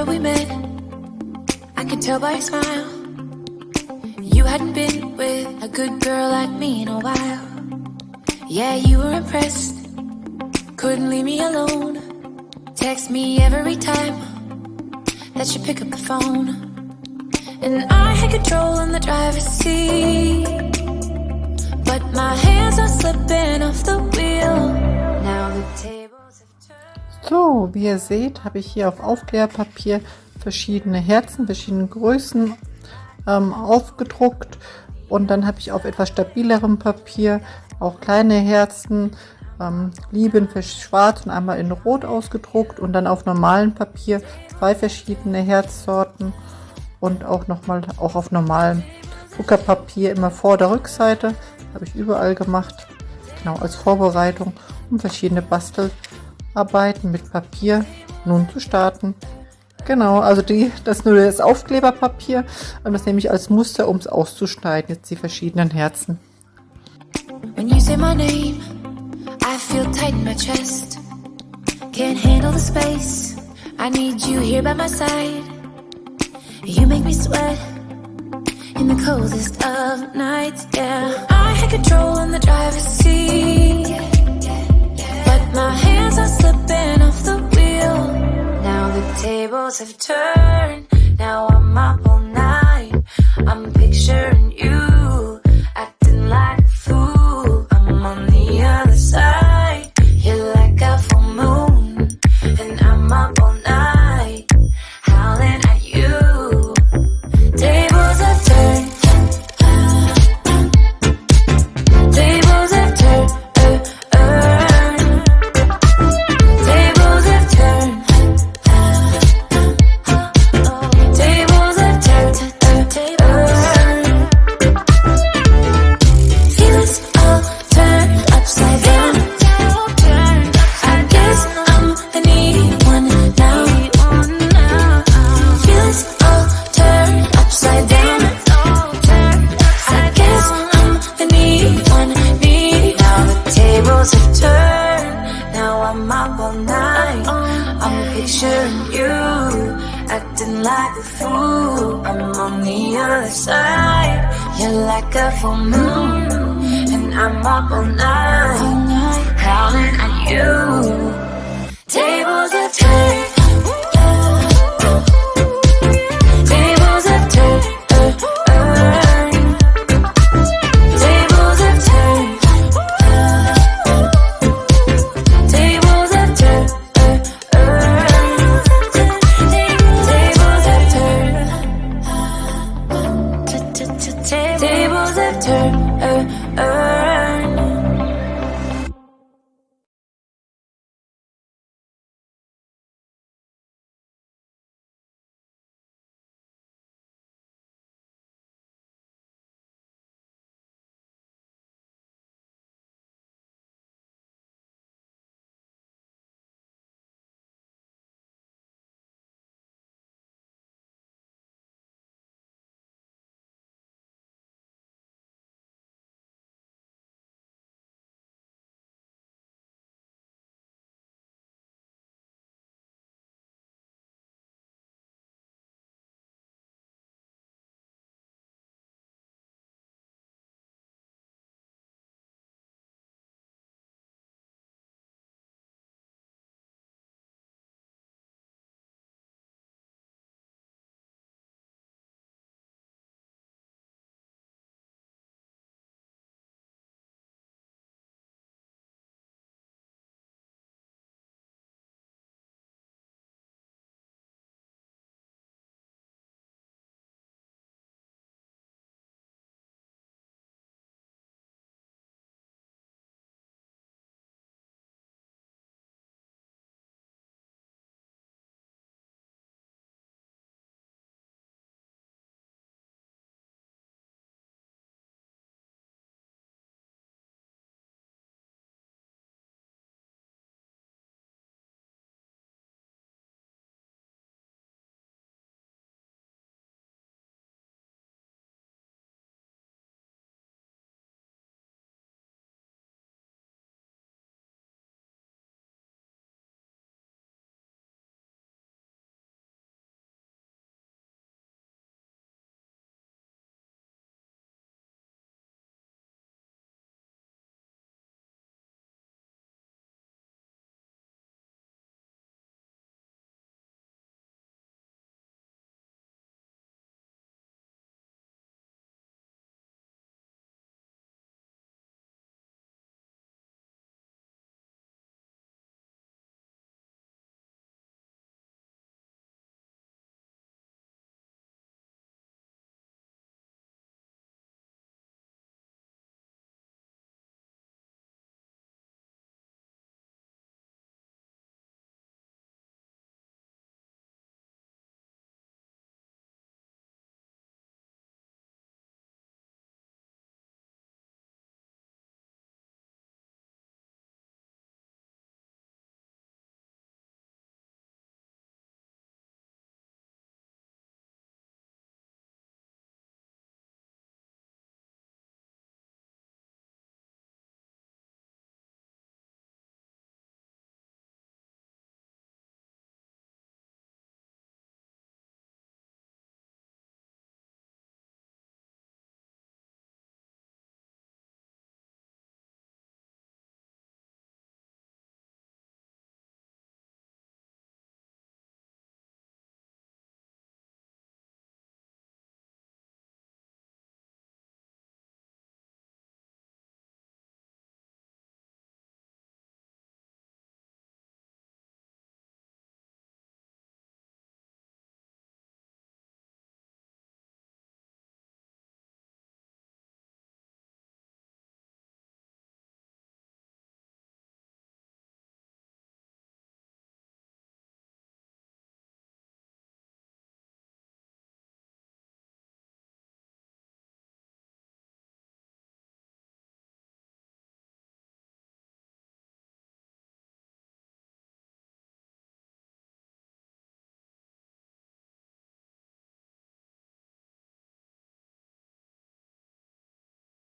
summer we met, I could tell by your smile you hadn't been with a good girl like me in a while. Yeah, you were impressed, couldn't leave me alone. Text me every time that you pick up the phone. And I had control in the driver's seat, but my hands are slipping off the wheel. Now the tables have turned. So, wie ihr seht, habe ich hier auf Aufklärpapier verschiedene Herzen, verschiedene Größen aufgedruckt. Und dann habe ich auf etwas stabilerem Papier auch kleine Herzen, Liebe in schwarz und einmal in rot ausgedruckt. Und dann auf normalem Papier 2 verschiedene Herzsorten. Und auch nochmal auf normalem Druckerpapier immer vor der Rückseite. Habe ich überall gemacht. Genau, als Vorbereitung, um verschiedene Bastelarbeiten mit Papier nun zu starten. Genau, also das ist nur das Aufkleberpapier. Das nehme ich als Muster, um es auszuschneiden. Jetzt die verschiedenen Herzen. When you say my name, I feel tight in my chest. Can't handle the space. I need you here by my side. You make me sweat in the coldest of nights, yeah. I had control in the driver's seat, but my hands are slipping off the wheel. Now the tables have turned, now I'm up all night. I'm picturing you, acting like a fool. I'm on the other side, you're like a full moon, and I'm up all night, howling at you. Tables have turned, tables have turned, tables have turned, tables have turned, feelings all turned upside down. I guess I'm the needy one now. Feelings all turned upside down. I guess I'm the needy one, needy. Now the tables have turned, now I'm up all night. I'm picturing you, acting like a fool. I'm on the other side, you're like a full moon, and I'm up all night, howling at you. Tables have turned, tables have turned, tables have turned, tables have turned, tables have turned, tables have turned,